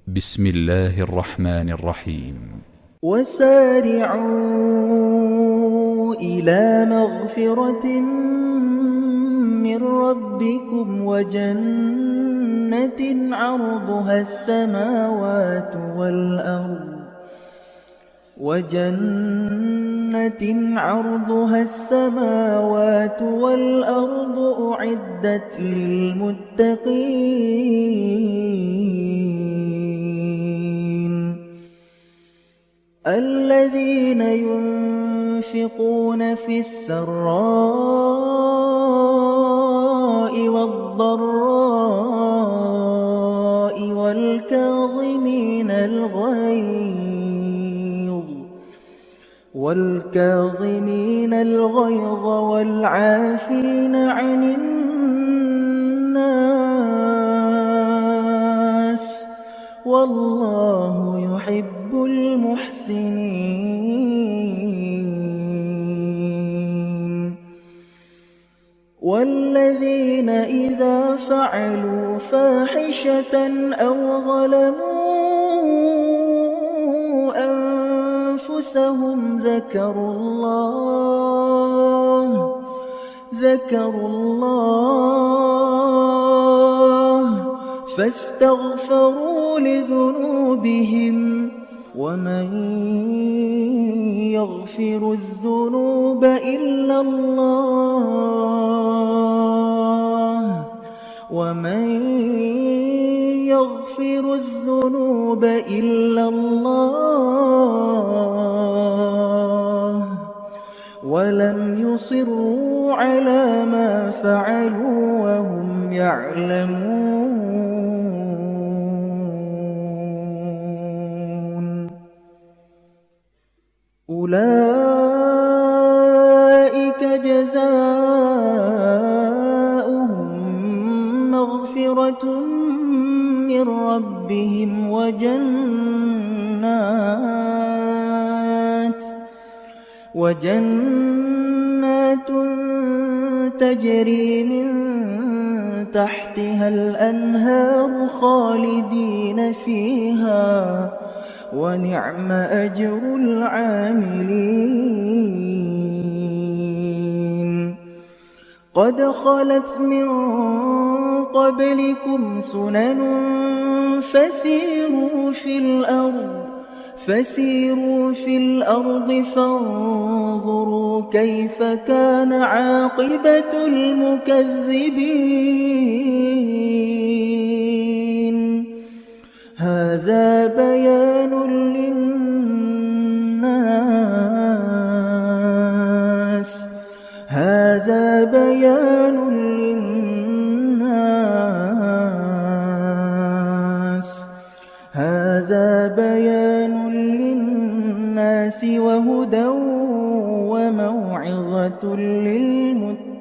بسم الله الرحمن الرحيم. وسارعوا إلى مغفرة من ربكم وجنة عرضها السماوات والأرض أعدت للمتقين الذين ينفقون في السراء والضراء والكاظمين الغيظ والعافين عن الناس والله يحب المحسنين والذين إذا فعلوا فاحشة أو ظلموا أنفسهم ذكروا الله فاستغفروا لذنوبهم ومن يغفر الذنوب إلا الله ولم يصروا على ما فعلوا وهم يعلمون أولئك جزاؤهم مغفرة من ربهم وجنات تجري من تحتها الأنهار خالدين فيها ونعم أجر العاملين قد خلت من قبلكم سنن فسيروا في الأرض فانظروا كيف كان عاقبة المكذبين هذا بيان للناس وهدى وموعظة للمتقين